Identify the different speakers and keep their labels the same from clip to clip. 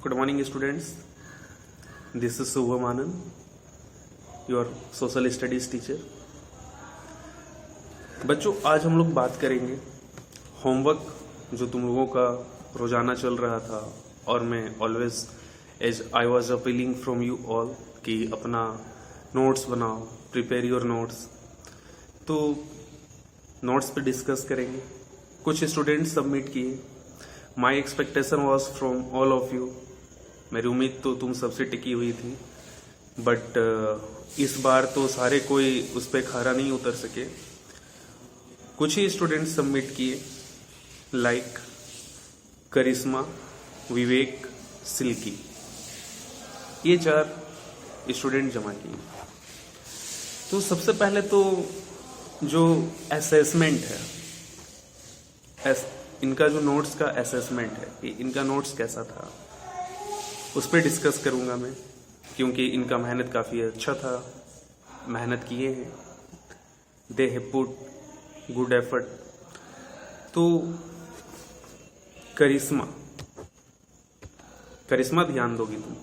Speaker 1: Good morning, students. This is Subham Anand, your social studies teacher. बच्चों, आज हम लोग बात करेंगे होमवर्क जो तुम लोगों का रोजाना चल रहा था, और मैं always as I was appealing from you all कि अपना नोट्स बनाओ, प्रिपेयर योर नोट्स. तो नोट्स पे डिस्कस करेंगे. कुछ स्टूडेंट्स सबमिट किए. My expectation was from all of you. मेरी उम्मीद तो तुम सबसे टिकी हुई थी, बट इस बार तो सारे कोई उस पर खरा नहीं उतर सके. कुछ ही स्टूडेंट्स सबमिट किए, लाइक करिश्मा, विवेक, सिल्की. ये 4 स्टूडेंट जमा किए. तो सबसे पहले तो जो असेसमेंट है, इनका जो नोट्स का असेसमेंट है, इनका नोट्स कैसा था उस पर डिस्कस करूंगा मैं, क्योंकि इनका मेहनत काफ़ी अच्छा था. मेहनत किए हैं, they have put good effort. तो करिश्मा ध्यान दोगी तुम.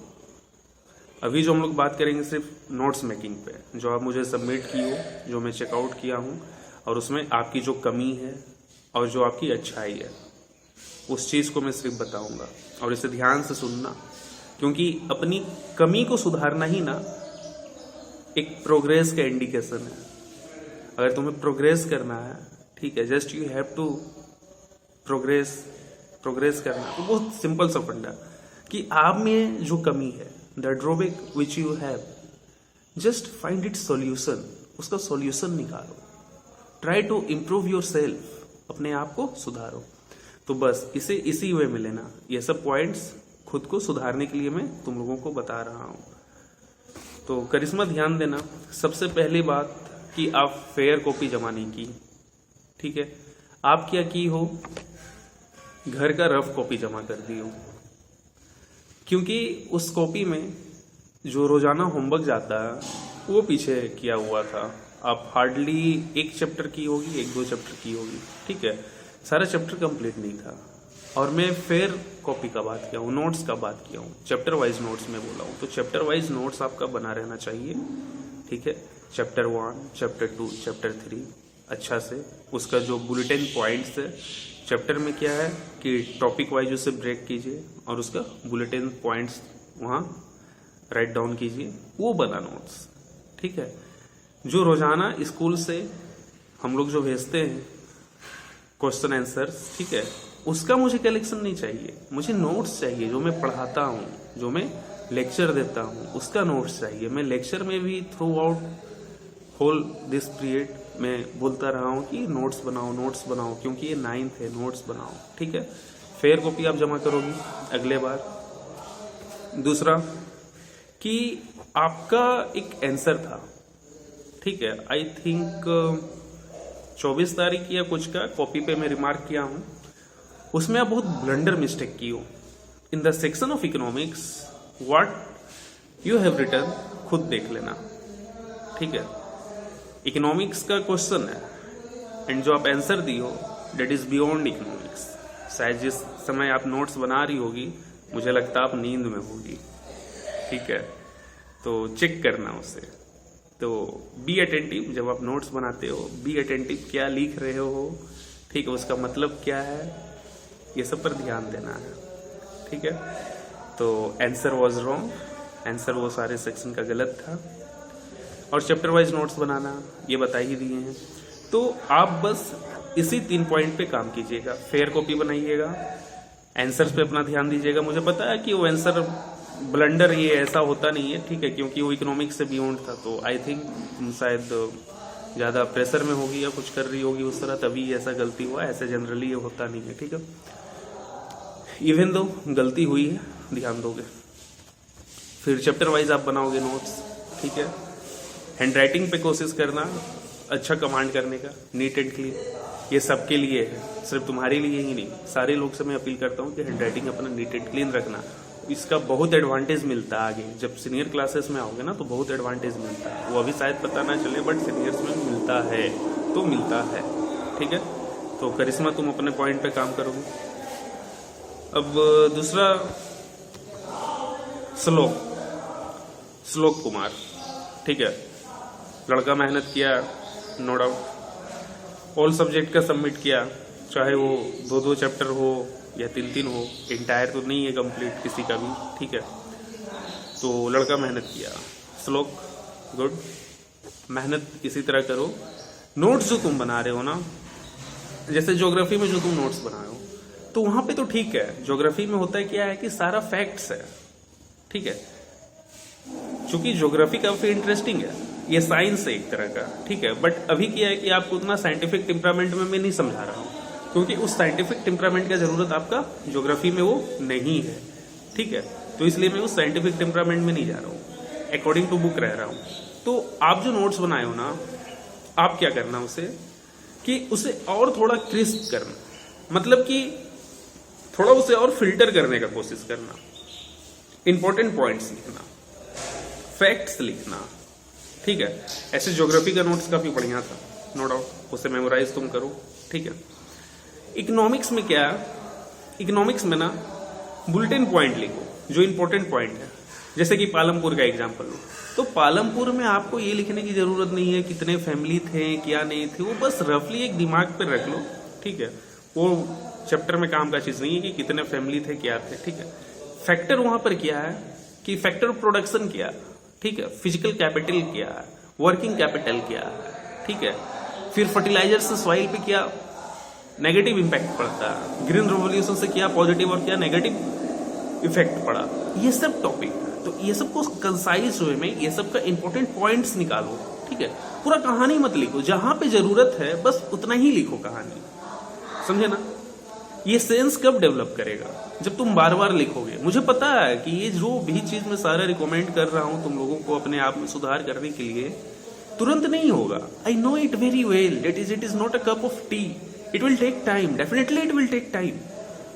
Speaker 1: अभी जो हम लोग बात करेंगे सिर्फ नोट्स मेकिंग पे, जो आप मुझे सबमिट की हो, जो मैं चेकआउट किया हूँ, और उसमें आपकी जो कमी है और जो आपकी अच्छाई है, उस चीज़ को मैं सिर्फ बताऊंगा. और इसे ध्यान से सुनना, क्योंकि अपनी कमी को सुधारना ही ना एक प्रोग्रेस का इंडिकेशन है. अगर तुम्हें प्रोग्रेस करना है, ठीक है, just you have to progress करना. तो बहुत सिंपल सा फंडा कि आप में जो कमी है, the drawback which you have, just find it solution. उसका सॉल्यूशन निकालो. Try to improve yourself. अपने आप को सुधारो. तो बस इसी वे में लेना. ये सब पॉइंट्स खुद को सुधारने के लिए मैं तुम लोगों को बता रहा हूं. तो करिश्मा ध्यान देना. सबसे पहली बात कि आप फेयर कॉपी जमा नहीं की. ठीक है, आप क्या की हो, घर का रफ कॉपी जमा कर दी हो. क्योंकि उस कॉपी में जो रोजाना होमवर्क जाता है वो पीछे किया हुआ था. आप हार्डली 1 चैप्टर की होगी, 1-2 चैप्टर की होगी. ठीक है, सारा चैप्टर कंप्लीट नहीं था. और मैं फेयर कॉपी का बात किया हूँ, नोट्स का बात किया हूँ, चैप्टर वाइज नोट्स में बोला हूँ. तो चैप्टर वाइज नोट्स आपका बना रहना चाहिए. ठीक है, चैप्टर 1, चैप्टर 2, चैप्टर 3 अच्छा से. उसका जो बुलेटिन पॉइंट्स है चैप्टर में क्या है कि टॉपिक वाइज उसे ब्रेक कीजिए और उसका बुलेटिन पॉइंट्स वहाँ राइट डाउन कीजिए. वो बना नोट्स. ठीक है, जो रोजाना स्कूल से हम लोग जो भेजते हैं क्वेश्चन आंसर्स, ठीक है, उसका मुझे कलेक्शन नहीं चाहिए. मुझे नोट्स चाहिए. जो मैं पढ़ाता हूँ, जो मैं लेक्चर देता हूँ, उसका नोट्स चाहिए. मैं लेक्चर में भी throughout whole this period मैं बोलता रहा हूँ कि नोट्स बनाओ, क्योंकि ये 9th है, नोट्स बनाओ. ठीक है, फेयर कॉपी आप जमा करोगी अगले बार. दूसरा कि आपका एक आंसर था, ठीक है, आई थिंक 24 तारीख या कुछ का कॉपी पे मैं रिमार्क किया हूं. उसमें आप बहुत ब्लंडर मिस्टेक की हो. In the section of economics what you have written, खुद देख लेना. ठीक है, इकोनॉमिक्स का क्वेश्चन है, एंड जो आप आंसर दी हो दैट इज बियॉन्ड इकोनॉमिक्स. शायद जिस समय आप नोट्स बना रही होगी, मुझे लगता है आप नींद में होगी. ठीक है, तो चेक करना उसे. तो बी अटेंटिव. जब आप नोट्स बनाते हो, बी अटेंटिव. क्या लिख रहे हो, ठीक है, उसका मतलब क्या है, ये सब पर ध्यान देना है. ठीक है, तो आंसर वाज रॉन्ग. आंसर वो सारे सेक्शन का गलत था. और चैप्टर वाइज नोट्स बनाना ये बता ही दिए हैं. तो आप बस इसी 3 पॉइंट पे काम कीजिएगा. फेयर कॉपी बनाइएगा, आंसर्स पे अपना ध्यान दीजिएगा. मुझे पता है कि वो आंसर ब्लंडर ये ऐसा होता नहीं है, ठीक है, क्योंकि वो इकोनॉमिक्स से बियॉन्ड था. तो आई थिंक तुम शायद ज़्यादा प्रेशर में होगी या कुछ कर रही होगी उस तरह, तभी ऐसा गलती हुआ. ऐसे जनरली ये होता नहीं है. ठीक है, इवन दो गलती हुई है, ध्यान दोगे. फिर चैप्टर वाइज आप बनाओगे नोट्स. ठीक है, हैंड राइटिंग पे कोशिश करना अच्छा कमांड करने का, नीट एंड क्लीन. ये सबके लिए है, सिर्फ तुम्हारे लिए ही नहीं. सारे लोग से मैं अपील करता हूँ कि हैंड राइटिंग अपना नीट एंड क्लीन रखना. इसका बहुत एडवांटेज मिलता है आगे. जब सीनियर क्लासेस में आओगे ना, तो बहुत एडवांटेज मिलता है. वो अभी शायद पता ना चले, बट सीनियर्स में मिलता है, तो मिलता है. ठीक है, तो करिश्मा तुम अपने पॉइंट पे काम करोगे. अब दूसरा श्लोक कुमार, ठीक है। लड़का मेहनत किया, नो डाउट। ऑल सब्जेक्ट का सबमिट किया, चाहे वो 2-2 चैप्टर हो या 3-3 हो, इंटायर तो नहीं है कंप्लीट किसी का भी, ठीक है। तो लड़का मेहनत किया, श्लोक गुड, मेहनत इसी तरह करो। नोट्स जो तुम बना रहे हो ना, जैसे ज्योग्राफी में जो तुम नोट्स बना रहे हो, तो वहां पे तो ठीक है। ज्योग्राफी में होता है क्या है कि सारा फैक्ट्स है, ठीक है। चूंकि ज्योग्राफी काफी इंटरेस्टिंग है, ये साइंस है एक तरह का, ठीक है। बट अभी क्या है कि आपको उतना साइंटिफिक टेम्परामेंट में मैं नहीं समझा रहा हूँ, क्योंकि उस साइंटिफिक टेम्परामेंट का जरूरत आपका ज्योग्राफी में वो नहीं है, ठीक है। तो इसलिए मैं उस साइंटिफिक टेम्परामेंट में नहीं जा रहा हूँ, अकॉर्डिंग टू बुक रह रहा हूँ। तो आप जो नोट्स बनाए हो ना, आप क्या करना उसे कि उसे और थोड़ा क्रिस्प करना, मतलब कि थोड़ा उसे और फिल्टर करने का कोशिश करना। इंपॉर्टेंट पॉइंट्स लिखना, फैक्ट्स लिखना, ठीक है। ऐसे ज्योग्राफी का नोट्स काफी बढ़िया था, नो डाउट, उसे मेमोराइज तुम करो, ठीक है। इकोनॉमिक्स में क्या, इकोनॉमिक्स में ना बुलेटिन पॉइंट लिखो जो इंपॉर्टेंट पॉइंट है। जैसे कि पालमपुर का एग्जाम्पल लो, तो पालमपुर में आपको ये लिखने की जरूरत नहीं है कितने फैमिली थे, क्या नहीं थे, वो बस रफली एक दिमाग पर रख लो, ठीक है। वो चैप्टर में काम का चीज नहीं है कि कितने फैमिली थे, क्या थे, ठीक है। फैक्टर वहां पर क्या है कि फैक्टर ऑफ प्रोडक्शन क्या है, ठीक है। फिजिकल कैपिटल क्या है, वर्किंग कैपिटल क्या है, ठीक है। फिर फर्टिलाइजर से सॉइल पे क्या नेगेटिव इंपैक्ट पड़ता है, ग्रीन रेवोल्यूशन से क्या पॉजिटिव और क्या नेगेटिव इफेक्ट पड़ा, ये सब टॉपिक। तो ये सब को कंसाइज वे में ये सब का इंपॉर्टेंट पॉइंट्स निकालो, ठीक है। पूरा कहानी मत लिखो, जहां पे जरूरत है बस उतना ही लिखो कहानी, समझे ना। ये सेंस कब डेवलप करेगा, जब तुम बार बार लिखोगे। मुझे पता है कि ये जो भी चीज मैं सारा रिकमेंड कर रहा हूं तुम लोगों को अपने आप में सुधार करने के लिए, तुरंत नहीं होगा। I know it very well that it is not a cup of tea, it will take time, definitely it will take time.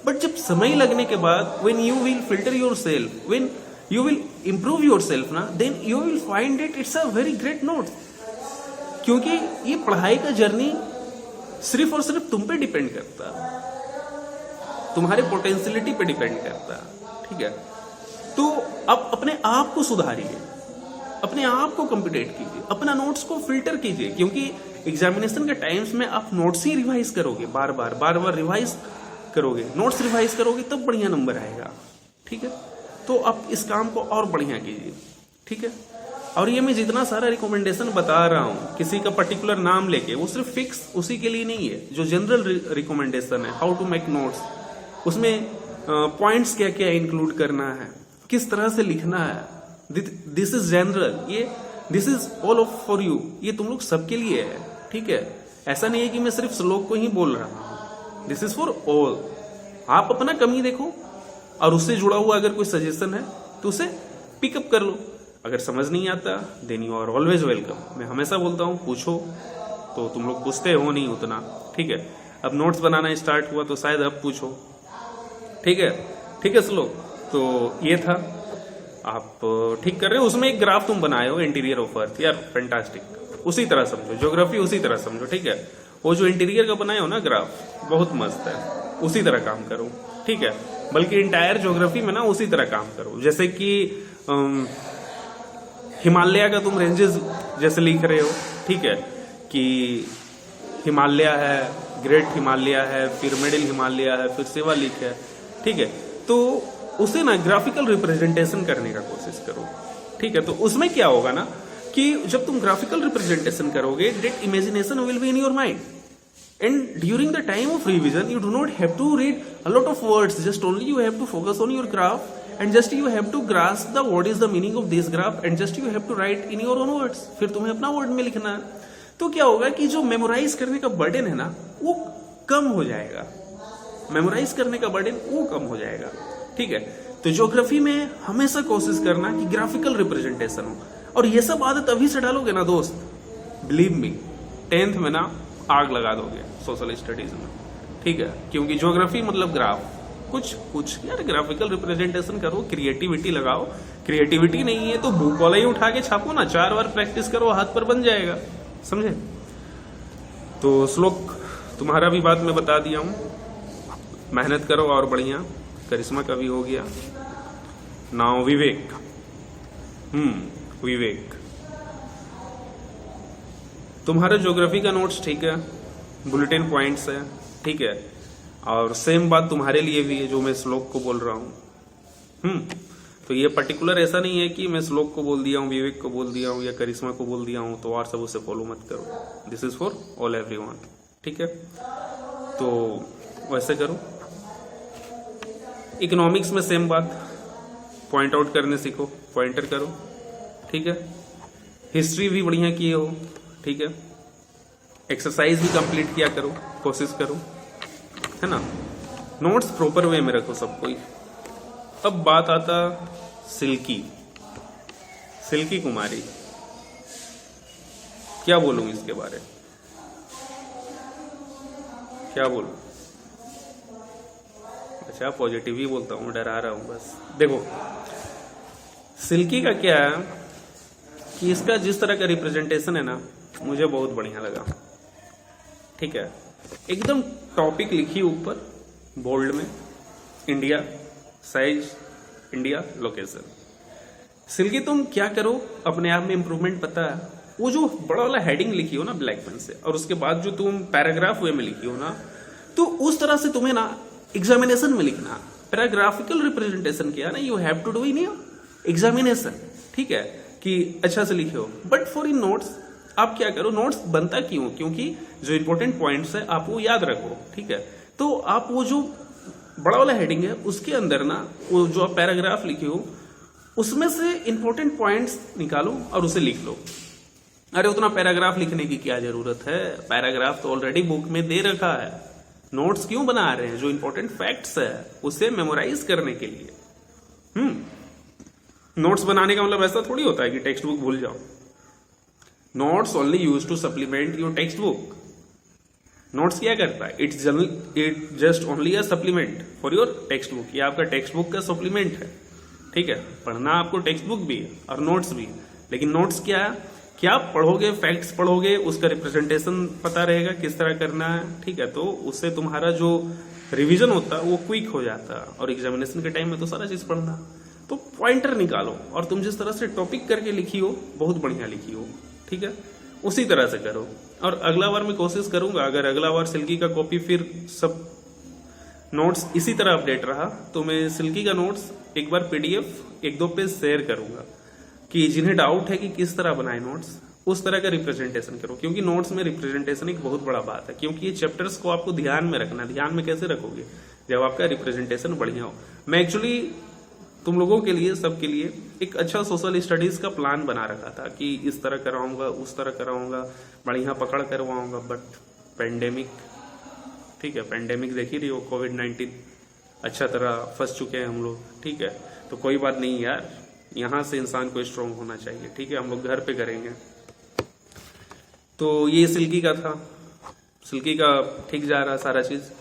Speaker 1: But जब समय लगने के बाद, when you will filter yourself, when you will improve yourself ना, then you will find it it's a very great note। क्योंकि ये पढ़ाई का जर्नी सिर्फ और सिर्फ तुम पे डिपेंड करता है, तुम्हारे पोटेंशियलिटी पे डिपेंड करता है, ठीक है। तो अब अपने आप को सुधारिए, अपने आप को कंप्लीट कीजिए, अपना नोट्स को फिल्टर कीजिए, क्योंकि एग्जामिनेशन के टाइम्स में आप नोट्स ही रिवाइज करोगे, बार बार रिवाइज करोगे, नोट्स रिवाइज करोगे, तब बढ़िया नंबर आएगा, ठीक है। तो आप इस काम को और बढ़िया कीजिए, ठीक है। और ये मैं जितना सारा रिकमेंडेशन बता रहा हूँ किसी का पर्टिकुलर नाम लेके, वो सिर्फ फिक्स उसी के लिए नहीं है। जो जनरल रिकमेंडेशन है, हाउ टू मेक नोट्स, उसमें पॉइंट्स क्या क्या इंक्लूड करना है, किस तरह से लिखना है, दिस इज जनरल, ये this is all of for you, ये तुम लोग सबके लिए है, ठीक है। ऐसा नहीं है कि मैं सिर्फ श्लोक को ही बोल रहा हूँ, दिस इज फॉर ऑल। आप अपना कमी देखो और उससे जुड़ा हुआ अगर कोई सजेशन है तो उसे पिकअप कर लो। अगर समझ नहीं आता then you are always welcome. मैं हमेशा बोलता हूँ पूछो, तो तुम लोग पूछते हो नहीं उतना, ठीक है। अब नोट्स बनाना स्टार्ट हुआ तो शायद अब पूछो, ठीक है, ठीक है श्लोक। तो ये था, आप ठीक कर रहे हो। उसमें एक ग्राफ तुम बनाए हो इंटीरियर ऑफ अर्थ, यार फैंटास्टिक, उसी तरह समझो, ज्योग्राफी उसी तरह समझो, ठीक है। वो जो इंटीरियर का बनाए हो ना ग्राफ, बहुत मस्त है, उसी तरह काम करो, ठीक है। बल्कि इंटायर ज्योग्राफी में ना उसी तरह काम करो। जैसे कि हिमालय का तुम रेंजेस जैसे लिख रहे हो, ठीक है, कि हिमालय है, ग्रेट हिमालय है, फिर मिडिल हिमालय है, फिर शिवालिक है, ठीक है। तो उसे ना ग्राफिकल रिप्रेजेंटेशन करने का कोशिश करो, ठीक है। तो उसमें क्या होगा ना कि जब तुम ग्राफिकल रिप्रेजेंटेशन करोगे, that imagination will be in your mind, and during the time of revision you do not have to read a lot of words, just only you have to focus on your graph and just you have to grasp the what is the meaning of this graph and just you have to write in your own words। फिर तुम्हें अपना word में लिखना है। तो क्या होगा कि जो मेमोराइज करने का बर्डन है ना वो कम हो जाएगा, मेमोराइज करने का बर्डन वो कम हो जाएगा, ठीक है। तो ज्योग्राफी में हमेशा कोशिश करना कि ग्राफिकल रिप्रेजेंटेशन हो, और ये सब आदत अभी से डालोगे ना दोस्त, बिलीव मी 10th में ना आग लगा दोगे सोशल स्टडीज में, ठीक है। क्योंकि ज्योग्राफी मतलब ग्राफ, कुछ यार ग्राफिकल रिप्रेजेंटेशन करो, क्रिएटिविटी लगाओ। क्रिएटिविटी नहीं है तो बुक वाला ही उठा के छापो ना, 4 बार प्रैक्टिस करो, हाथ पर बन जाएगा, समझे। तो श्लोक तुम्हारा भी बात मैं बता दिया हूं, मेहनत करो और बढ़िया। करिश्मा का भी हो गया, नाउ विवेक। विवेक, तुम्हारा ज्योग्राफी का नोट्स ठीक है, बुलेटिन पॉइंट्स है, ठीक है, और सेम बात तुम्हारे लिए भी है जो मैं श्लोक को बोल रहा हूं। तो ये पर्टिकुलर ऐसा नहीं है कि मैं श्लोक को बोल दिया हूँ, विवेक को बोल दिया हूँ या करिश्मा को बोल दिया हूँ तो और सब उसे फॉलो मत करो। This is for all everyone, ठीक है। तो वैसे करो। इकोनॉमिक्स में सेम बात, पॉइंट आउट करने सीखो, पॉइंटर करो, ठीक है। हिस्ट्री भी बढ़िया किए हो, ठीक है। एक्सरसाइज भी कंप्लीट किया करो, कोशिश करो, है ना। नोट्स प्रॉपर वे में रखो सब कोई। अब बात आता सिल्की कुमारी, क्या बोलूं इसके बारे, क्या बोलूं। अच्छा, पॉजिटिव ही बोलता हूं, डरा रहा हूं बस। देखो सिल्की का क्या है कि इसका जिस तरह का रिप्रेजेंटेशन है ना, मुझे बहुत बढ़िया लगा, ठीक है। एकदम टॉपिक लिखी ऊपर बोल्ड में, India, size, India, location. Silky तुम क्या करो, अपने आप में इंप्रूवमेंट पता है। वो जो बड़ा वाला हेडिंग लिखी हो ना ब्लैक पेन से, और उसके बाद जो तुम पैराग्राफ वे में लिखी हो ना, तो उस तरह से तुम्हें ना एग्जामिनेशन में लिखना। पैराग्राफिकल रिप्रेजेंटेशन किया ना, you have to do in your examination, ठीक है, कि अच्छा से लिखे हो। बट फॉर इन नोट्स आप क्या करो, नोट्स बनता क्यों, क्योंकि जो इंपॉर्टेंट पॉइंट्स है आप वो याद रखो, ठीक है। तो आप वो जो बड़ा वाला हेडिंग है उसके अंदर ना, वो जो आप पैराग्राफ लिखे हो उसमें से इंपॉर्टेंट पॉइंट्स निकालो और उसे लिख लो। अरे उतना पैराग्राफ लिखने की क्या जरूरत है, पैराग्राफ तो ऑलरेडी बुक में दे रखा है। नोट्स क्यों बना रहे हैं, जो इंपॉर्टेंट फैक्ट्स है उसे मेमोराइज करने के लिए। नोट्स बनाने का मतलब ऐसा थोड़ी होता है कि टेक्स्ट बुक भूल जाओ। Notes only use to supplement your textbook. Notes क्या करता है, it just only a supplement for your textbook. ये आपका टेक्स्ट बुक का सप्लीमेंट है, ठीक है। पढ़ना आपको टेक्स्ट बुक भी है और नोट्स भी, लेकिन नोट्स क्या है, क्या पढ़ोगे, फैक्ट्स पढ़ोगे, उसका रिप्रेजेंटेशन पता रहेगा किस तरह करना है, ठीक है। तो उससे तुम्हारा जो रिवीजन होता है वो क्विक हो जाता है, और एग्जामिनेशन के टाइम में तो सारा चीज पढ़ना। तो पॉइंटर निकालो और तुम जिस तरह से टॉपिक करके लिखी हो बहुत बढ़िया लिखी हो, ठीक है, उसी तरह से करो। और अगला बार मैं कोशिश करूंगा, अगर अगला बार सिल्की का कॉपी फिर सब नोट्स इसी तरह अपडेट रहा तो मैं सिल्की का नोट्स एक बार पीडीएफ 1-2 पेज शेयर करूंगा, कि जिन्हें डाउट है कि किस तरह बनाए नोट्स, उस तरह का रिप्रेजेंटेशन करो। क्योंकि नोट्स में रिप्रेजेंटेशन एक बहुत बड़ा बात है, क्योंकि ये चैप्टर्स को आपको ध्यान में रखना। ध्यान में कैसे रखोगे, जब आपका रिप्रेजेंटेशन बढ़िया हो। मैं एक्चुअली तुम लोगों के लिए, सबके लिए एक अच्छा सोशल स्टडीज का प्लान बना रखा था कि इस तरह कराऊंगा, उस तरह कराऊंगा, बढ़िया पकड़ करवाऊंगा। बट पेंडेमिक, ठीक है, पेंडेमिक देख ही रही हो, कोविड-19 अच्छा तरह फंस चुके हैं हम लोग, ठीक है। तो कोई बात नहीं यार, यहां से इंसान को स्ट्रांग होना चाहिए, ठीक है। हम लोग घर पे करेंगे। तो ये सिल्की का था, सिल्की का ठीक जा रहा सारा चीज,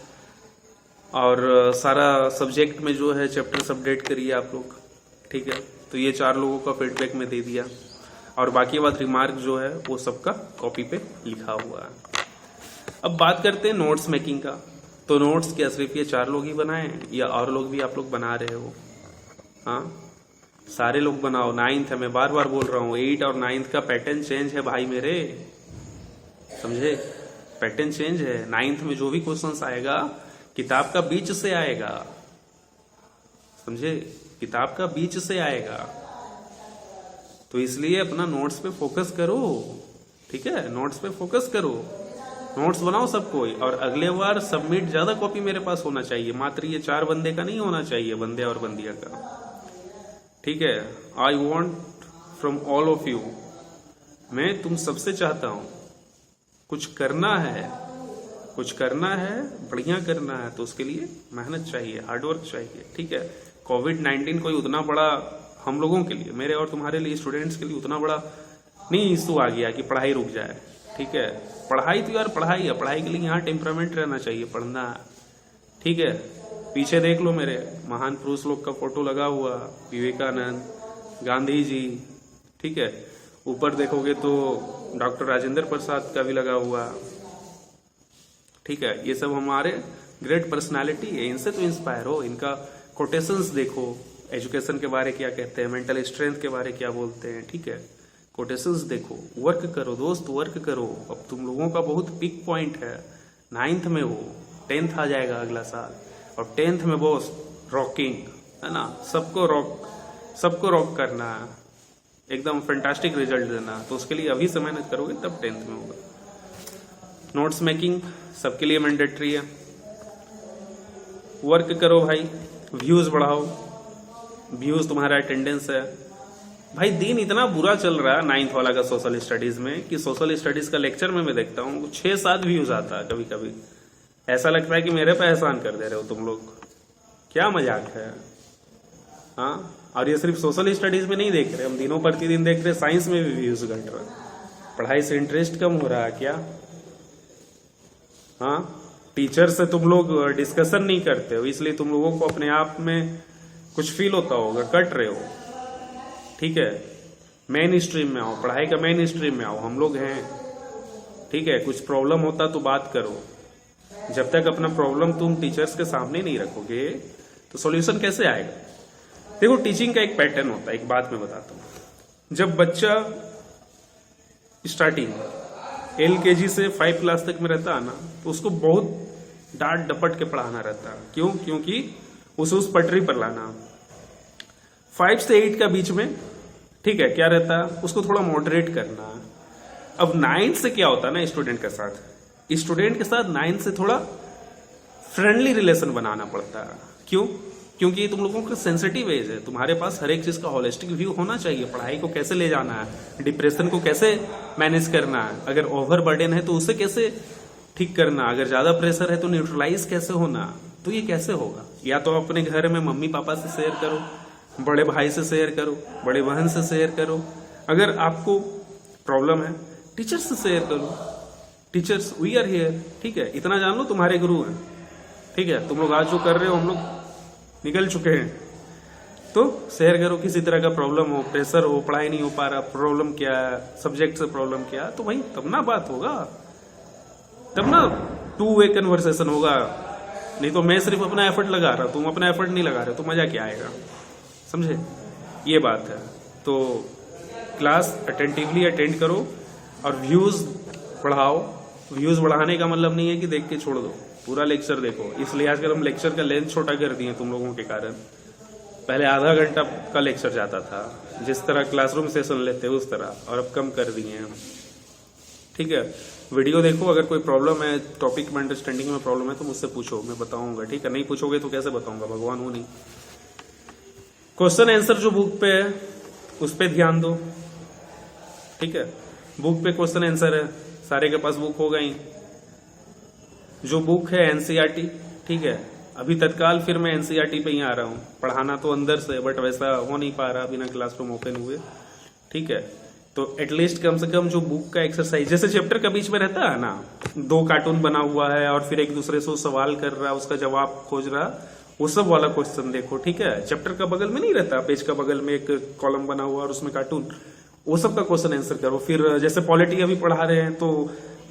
Speaker 1: और सारा सब्जेक्ट में जो है चैप्टर्स अपडेट करिए आप लोग, ठीक है। तो ये 4 लोगों का फीडबैक में दे दिया, और बाकी बात रिमार्क जो है वो सबका कॉपी पे लिखा हुआ है। अब बात करते हैं नोट्स मेकिंग का। तो नोट्स क्या सिर्फ ये 4 लोग ही बनाए या और लोग भी आप लोग बना रहे हो? हाँ, सारे लोग बनाओ। 9th है, मैं बार बार बोल रहा हूँ, 8 और 9th का पैटर्न चेंज है भाई मेरे, समझे? पैटर्न चेंज है। 9th में जो भी क्वेश्चंस आएगा किताब का बीच से आएगा, समझे? किताब का बीच से आएगा। तो इसलिए अपना नोट्स पे फोकस करो, ठीक है। नोट्स पे फोकस करो, नोट्स बनाओ सब कोई। और अगले बार सबमिट ज्यादा कॉपी मेरे पास होना चाहिए, मात्र ये 4 बंदे का नहीं होना चाहिए, बंदे और बंदिया का, ठीक है। I want from all of you, मैं तुम सबसे चाहता हूं, कुछ करना है, कुछ करना है, बढ़िया करना है, तो उसके लिए मेहनत चाहिए, हार्डवर्क चाहिए, ठीक है। कोविड-19 कोई उतना बड़ा हम लोगों के लिए, मेरे और तुम्हारे लिए, स्टूडेंट्स के लिए उतना बड़ा नहीं इशू आ गया कि पढ़ाई रुक जाए, ठीक है। पढ़ाई तो यार पढ़ाई है, पढ़ाई के लिए यहाँ टेम्परामेंट रहना चाहिए, पढ़ना, ठीक है। पीछे देख लो, मेरे महान पुरुष लोग का फोटो लगा हुआ, विवेकानंद, गांधी जी, ठीक है। ऊपर देखोगे तो डॉक्टर राजेंद्र प्रसाद का भी लगा हुआ, ठीक है। ये सब हमारे ग्रेट पर्सनालिटी है, इनसे तो इंस्पायर हो, इनका कोटेशंस देखो, एजुकेशन के बारे क्या कहते हैं, मेंटल स्ट्रेंथ के बारे क्या बोलते हैं, ठीक है। कोटेशंस देखो, वर्क करो दोस्त, वर्क करो। अब तुम लोगों का बहुत पिक पॉइंट है, 9th में हो, 10th आ जाएगा अगला साल, और 10th में बॉस रॉकिंग है ना, सबको रॉक करना है, एकदम फैंटास्टिक रिजल्ट देना। तो उसके लिए अभी से मेहनत करोगे तब 10th में होगा। नोट्स मेकिंग सबके लिए मैंडेटरी है। वर्क करो भाई, व्यूज बढ़ाओ, व्यूज तुम्हारा अटेंडेंस है। भाई दिन इतना बुरा चल रहा है 9th वाला का सोशल स्टडीज में कि सोशल स्टडीज का लेक्चर में मैं देखता हूँ 6-7 व्यूज आता है कभी कभी। ऐसा लगता है कि मेरे पे एहसान कर दे रहे हो तुम लोग, क्या मजाक है। हाँ, और ये सिर्फ सोशल स्टडीज में नहीं देख रहे, हम दिनों प्रतिदिन देख रहे, साइंस में भी व्यूज घट रहा है। पढ़ाई से इंटरेस्ट कम हो रहा है क्या? हाँ, टीचर से तुम लोग डिस्कशन नहीं करते हो, इसलिए तुम लोगों को अपने आप में कुछ फील होता होगा, कट रहे हो, ठीक है। मेन स्ट्रीम में आओ, पढ़ाई का मेन स्ट्रीम में आओ, हम लोग हैं, ठीक है। कुछ प्रॉब्लम होता तो बात करो। जब तक अपना प्रॉब्लम तुम टीचर्स के सामने नहीं रखोगे तो सॉल्यूशन कैसे आएगा? देखो, टीचिंग का एक पैटर्न होता है, एक बात मैं बताता हूं। जब बच्चा स्टार्टिंग LKG से 5 क्लास तक में रहता है ना, तो उसको बहुत डांट डपट के पढ़ाना रहता है। क्यों? क्योंकि उसे उस पटरी पर लाना। 5 से 8 का बीच में, ठीक है, क्या रहता है, उसको थोड़ा मॉडरेट करना। अब 9th से क्या होता है ना, स्टूडेंट के साथ 9th से थोड़ा फ्रेंडली रिलेशन बनाना पड़ता है। क्यों? क्योंकि तुम लोगों का सेंसिटिव एज है, तुम्हारे पास हर एक चीज का होलिस्टिक व्यू होना चाहिए। पढ़ाई को कैसे ले जाना है, डिप्रेशन को कैसे मैनेज करना है, अगर ओवर बर्डन है तो उसे कैसे ठीक करना, अगर ज्यादा प्रेशर है तो न्यूट्रलाइज कैसे होना। तो ये कैसे होगा? या तो अपने घर में मम्मी पापा से शेयर करो, बड़े भाई से शेयर करो, बड़े बहन से शेयर करो। अगर आपको प्रॉब्लम है, टीचर से शेयर करो। टीचर्स, वी आर हियर, ठीक है। इतना जान लो, तुम्हारे गुरु हैं, ठीक है। तुम लोग आज जो कर रहे हो, हम लोग निकल चुके हैं। तो शेयर करो, किसी तरह का प्रॉब्लम हो, प्रेशर हो, पढ़ाई नहीं हो पा रहा, प्रॉब्लम क्या है, सब्जेक्ट से प्रॉब्लम क्या है, तो भाई तब ना बात होगा, तब ना 2 वे कन्वर्सेशन होगा। नहीं तो मैं सिर्फ अपना एफर्ट लगा रहा, तुम अपना एफर्ट नहीं लगा रहे, तो मजा क्या आएगा? समझे? ये बात है। तो क्लास अटेंटिवली अटेंड करो और व्यूज बढ़ाओ। व्यूज बढ़ाने का मतलब नहीं है कि देख के छोड़ दो, पूरा लेक्चर देखो। इसलिए आजकल हम लेक्चर का लेंथ छोटा कर दिए तुम लोगों के कारण। पहले आधा घंटा का लेक्चर जाता था, जिस तरह क्लासरूम सेशन लेते उस तरह, और अब कम कर दिए हैं, ठीक है। वीडियो देखो, अगर कोई प्रॉब्लम है, टॉपिक में अंडरस्टैंडिंग में प्रॉब्लम है तो मुझसे पूछो, मैं बताऊंगा, ठीक है। नहीं पूछोगे तो कैसे बताऊंगा, भगवान हूं नहीं। क्वेश्चन आंसर जो बुक पे है उस पे ध्यान दो, ठीक है। बुक पे क्वेश्चन आंसर है, सारे के पास बुक हो गई। जो बुक है NCERT, ठीक है। अभी तत्काल फिर मैं NCERT पे ही आ रहा हूँ, पढ़ाना तो अंदर से, बट वैसा हो नहीं पा रहा बिना क्लासरूम ओपन हुए, ठीक है। तो एटलीस्ट कम से कम जो बुक का एक्सरसाइज, जैसे चैप्टर का बीच में रहता है ना, 2 कार्टून बना हुआ है और फिर एक दूसरे से सवाल कर रहा है, उसका जवाब खोज रहा, वो सब वाला क्वेश्चन देखो, ठीक है। चैप्टर का बगल में नहीं रहता, पेज का बगल में एक कॉलम बना हुआ और उसमें कार्टून, वो सब का क्वेश्चन आंसर करो। फिर जैसे पॉलिटी अभी पढ़ा रहे हैं तो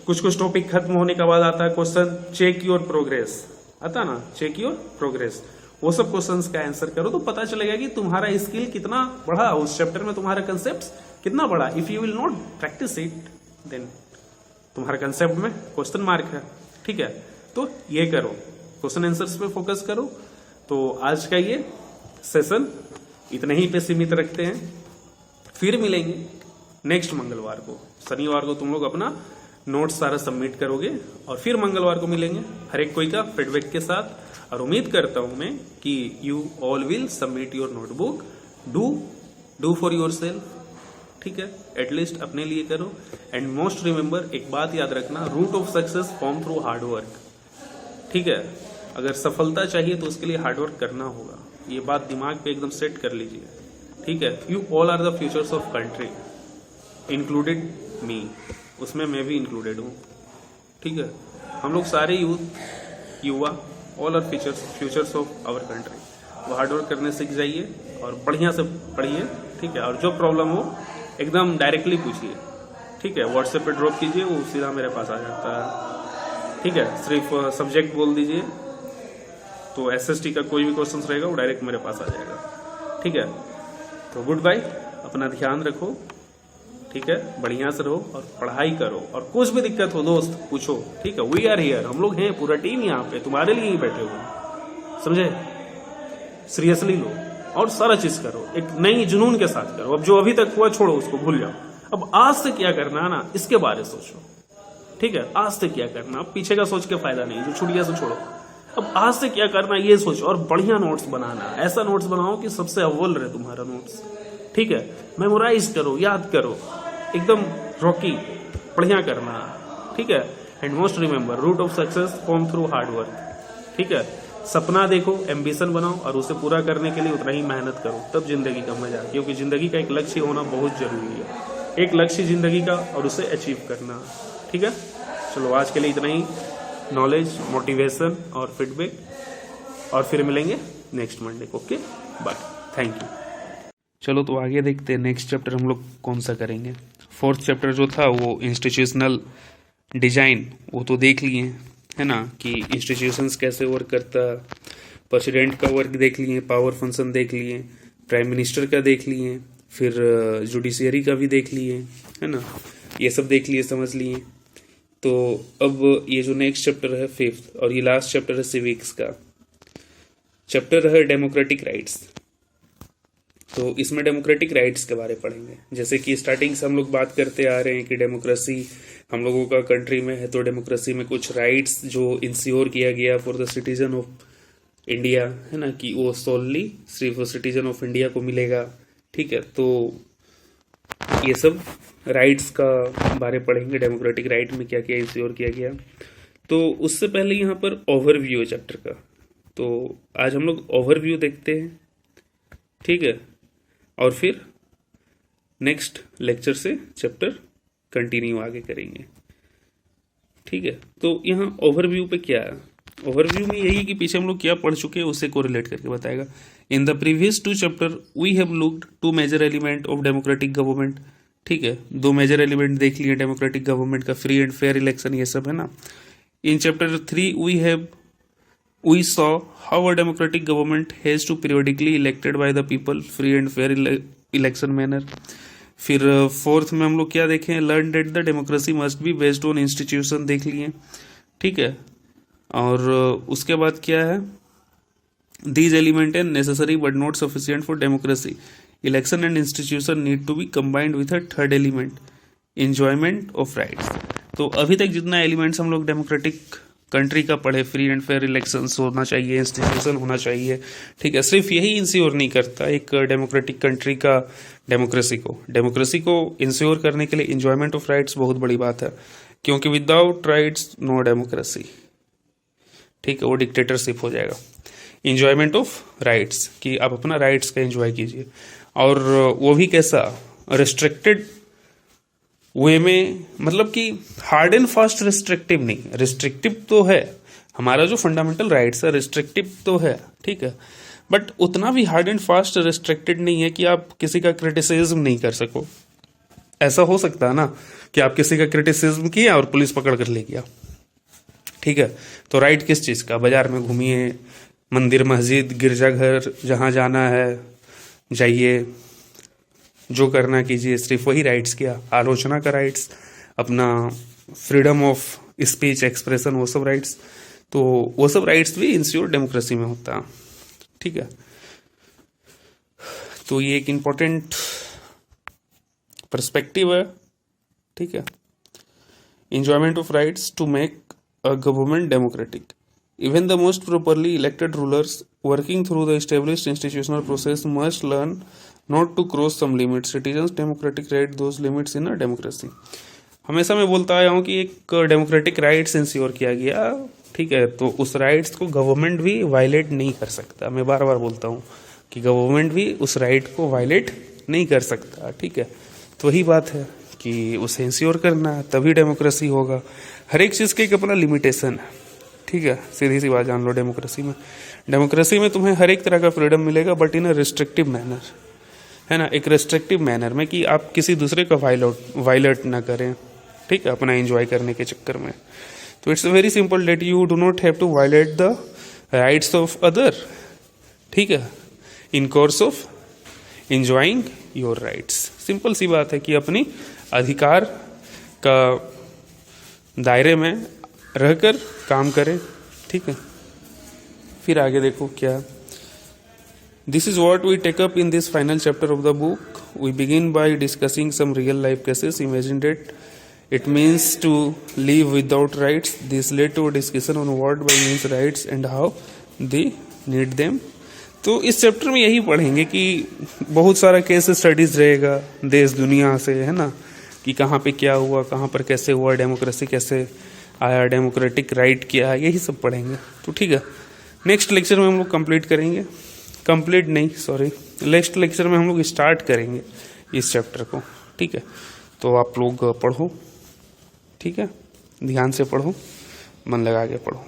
Speaker 1: कुछ टॉपिक खत्म होने के बाद आता है क्वेश्चन चेक योर प्रोग्रेस, आता ना, चेक योर प्रोग्रेस। वो सब क्वेश्चंस का आंसर करो तो पता चलेगा कि तुम्हारा स्किल कितना बढ़ा, उस चैप्टर में तुम्हारा कंसेप्ट कितना बढ़ा। If you will not practise it, then तुम्हारे कंसेप्ट में क्वेश्चन मार्क है, ठीक है। तो ये करो, क्वेश्चन आंसर्स पे फोकस करो। तो आज का ये सेशन इतने ही पे सीमित रखते हैं, फिर मिलेंगे नेक्स्ट मंगलवार को। शनिवार को तुम लोग अपना नोट्स सारा सबमिट करोगे और फिर मंगलवार को मिलेंगे हर एक कोई का फीडबैक के साथ। और उम्मीद करता हूं मैं कि you all will submit your notebook. Do for your self, ठीक है, एटलीस्ट अपने लिए करो। एंड मोस्ट रिमेंबर, एक बात याद रखना, root of success form through hard work, ठीक है। अगर सफलता चाहिए तो उसके लिए हार्डवर्क करना होगा, ये बात दिमाग पे एकदम सेट कर लीजिए, ठीक है। You all are the futures of country, included me, उसमें मैं भी इंक्लूडेड हूँ, ठीक है। हम लोग सारे युवा all are futures of our country. वो हार्डवर्क करने सीख जाइए और बढ़िया से पढ़िए, ठीक है। और जो प्रॉब्लम हो एकदम डायरेक्टली पूछिए, ठीक है। व्हाट्सएप पे ड्रॉप कीजिए, वो सीधा मेरे पास आ जाता है, ठीक है। सिर्फ सब्जेक्ट बोल दीजिए तो SST का कोई भी क्वेश्चन रहेगा वो डायरेक्ट मेरे पास आ जाएगा, ठीक है, तो गुड बाय, अपना ध्यान रखो, ठीक है, बढ़िया से रहो और पढ़ाई करो, और कुछ भी दिक्कत हो दोस्त पूछो, ठीक है, वी आर हियर, हम लोग हैं, पूरा टीम यहाँ पे तुम्हारे लिए ही बैठे हुए, समझे, सीरियसली लो और सारा चीज करो, एक नई जुनून के साथ करो। अब जो अभी तक हुआ छोड़ो, उसको भूल जाओ, अब आज से क्या करना है ना, इसके बारे में सोचो, ठीक है, आज से क्या करना, अब पीछे का सोच के फायदा नहीं, जो छुट्टियां से छोड़ो, अब आज से क्या करना ये सोचो, और बढ़िया नोट्स बनाना, ऐसा नोट्स बनाओ कि सबसे अव्वल रहे तुम्हारा नोट्स, ठीक है, मेमोराइज करो, याद करो, एकदम रॉकी, बढ़िया करना, ठीक है, and most remember root of success come through hard work, ठीक है, सपना देखो, एम्बिशन बनाओ, और उसे पूरा करने के लिए उतना ही मेहनत करो, तब जिंदगी का मजा, क्योंकि जिंदगी का एक लक्ष्य होना बहुत जरूरी है, एक लक्ष्य जिंदगी का, और उसे अचीव करना, ठीक है। चलो आज के लिए इतना ही, नॉलेज, मोटिवेशन और फीडबैक, और फिर मिलेंगे नेक्स्ट मंडे को, ओके, बाय, थैंक यू। चलो तो आगे देखते हैं नेक्स्ट चैप्टर हम लोग कौन सा करेंगे। फोर्थ चैप्टर जो था वो इंस्टीट्यूशनल डिजाइन, वो तो देख लिए है ना, कि इंस्टीट्यूशंस कैसे वर्क करता, प्रेसिडेंट का वर्क देख लिए, पावर फंक्शन देख लिए, प्राइम मिनिस्टर का देख लिए, फिर जुडिशियरी का भी देख लिए, है ना, ये सब देख लिए, समझ लिए। तो अब ये जो नेक्स्ट चैप्टर है फिफ्थ, और ये लास्ट चैप्टर है सिविक्स का, चैप्टर है डेमोक्रेटिक राइट्स। तो इसमें डेमोक्रेटिक राइट्स के बारे में पढ़ेंगे, जैसे कि स्टार्टिंग से हम लोग बात करते आ रहे हैं कि डेमोक्रेसी हम लोगों का कंट्री में है, तो डेमोक्रेसी में कुछ राइट्स जो इंश्योर किया गया for the citizen of India, है ना, कि वो सोलली सिर्फ सिटीजन ऑफ इंडिया को मिलेगा, ठीक है। तो ये सब राइट्स का बारे पढ़ेंगे, डेमोक्रेटिक राइट में क्या क्या इंश्योर किया गया। तो उससे पहले यहाँ पर ओवरव्यू है चैप्टर का, तो आज हम लोग ओवरव्यू देखते हैं, ठीक है, और फिर नेक्स्ट लेक्चर से चैप्टर कंटिन्यू आगे करेंगे, ठीक है। तो यहाँ ओवरव्यू पे क्या है, ओवरव्यू में यही कि पीछे हम लोग क्या पढ़ चुके हैं उससे कोरिलेट करके बताएगा। In the previous 2 chapter we have looked 2 major element of democratic government, ठीक है, 2 मेजर एलिमेंट देख लिए डेमोक्रेटिक गवर्नमेंट का, फ्री एंड फेयर इलेक्शन, ये सब है ना। In chapter 3 we saw how a democratic government has to periodically elected by the people, free and fair election manner। फिर फोर्थ में हम लोग क्या देखें, learn that the democracy must be based on institution देख लिए, ठीक है। और उसके बाद क्या है, these element and necessary but not sufficient for democracy, election and institution need to be combined with a third element, enjoyment of rights. तो अभी तक जितना एलिमेंट्स हम लोग डेमोक्रेटिक कंट्री का पढ़े, फ्री एंड फेयर इलेक्शंस होना चाहिए, इंस्टीट्यूशन होना चाहिए, ठीक है, सिर्फ यही इंश्योर नहीं करता एक डेमोक्रेटिक कंट्री का डेमोक्रेसी को इंश्योर करने के लिए एंजॉयमेंट ऑफ राइट्स बहुत बड़ी बात है, क्योंकि विदाउट राइट्स नो डेमोक्रेसी, ठीक है, वो डिक्टेटरशिप हो जाएगा। एंजॉयमेंट ऑफ राइट्स, कि आप अपना राइट्स का एंजॉय कीजिए, और वो भी कैसा, रिस्ट्रिक्टेड वे में, मतलब कि हार्ड एंड फास्ट रिस्ट्रिक्टिव नहीं, रिस्ट्रिक्टिव तो है, हमारा जो फंडामेंटल राइट्स है रिस्ट्रिक्टिव तो है, ठीक है, बट उतना भी हार्ड एंड फास्ट रिस्ट्रिक्टेड नहीं है कि आप किसी का क्रिटिसिज्म नहीं कर सको। ऐसा हो सकता है ना कि आप किसी का क्रिटिसिज्म किया और पुलिस पकड़ कर ले गया, ठीक है, तो राइट किस चीज़ का, बाजार में घूमिए, मंदिर मस्जिद गिरजाघर जहाँ जाना है जाइए, जो करना कीजिए, सिर्फ वही राइट्स किया, आलोचना का राइट्स, अपना फ्रीडम ऑफ स्पीच एक्सप्रेशन, वो सब राइट्स, तो वो सब राइट्स भी इंश्योर डेमोक्रेसी में होता है, ठीक है। तो ये एक इम्पोर्टेंट पर्सपेक्टिव है, ठीक है, enjoyment of rights to make a government democratic. Even the most properly elected rulers working through the established institutional process must learn not to cross some limits. Citizens democratic right those limits in a democracy. हमेशा मैं बोलता आया हूँ कि एक democratic rights ensure किया गया, ठीक है, तो उस राइट्स को गवर्नमेंट भी वायलेट नहीं कर सकता। मैं बार बार बोलता हूँ कि गवर्नमेंट भी उस राइट को वायलेट नहीं कर सकता, ठीक है। तो वही बात है कि उसे इंश्योर करना है, तभी डेमोक्रेसी होगा। हर एक चीज़ का एक अपना लिमिटेशन है, ठीक है, सीधी सी बात जान लो। डेमोक्रेसी में तुम्हें हर एक तरह का फ्रीडम मिलेगा, but in a restrictive manner, है ना, एक रिस्ट्रिक्टिव मैनर में, कि आप किसी दूसरे का वायलेट ना करें, ठीक है, अपना एंजॉय करने के चक्कर में। तो it's very simple that you do not have to violate the rights of other, ठीक है, in course of enjoying your rights। Simple सी बात है कि अपनी अधिकार का दायरे में रहकर काम करें, ठीक है। फिर आगे देखो क्या, This is what we take up in this final chapter of the book. We begin by discussing some real life cases. Imagine that it means to live without rights. This led to a discussion on what by means rights and how they need them. तो इस chapter में यही पढ़ेंगे कि बहुत सारा case studies रहेगा देश दुनिया से, है ना, कि कहाँ पे क्या हुआ, कहाँ पर कैसे हुआ, डेमोक्रेसी कैसे आया, डेमोक्रेटिक राइट क्या है, यही सब पढ़ेंगे। तो ठीक है, नेक्स्ट लेक्चर में हम लोग नेक्स्ट लेक्चर में हम लोग स्टार्ट करेंगे इस चैप्टर को, ठीक है। तो आप लोग पढ़ो, ठीक है, ध्यान से पढ़ो, मन लगा के पढ़ो।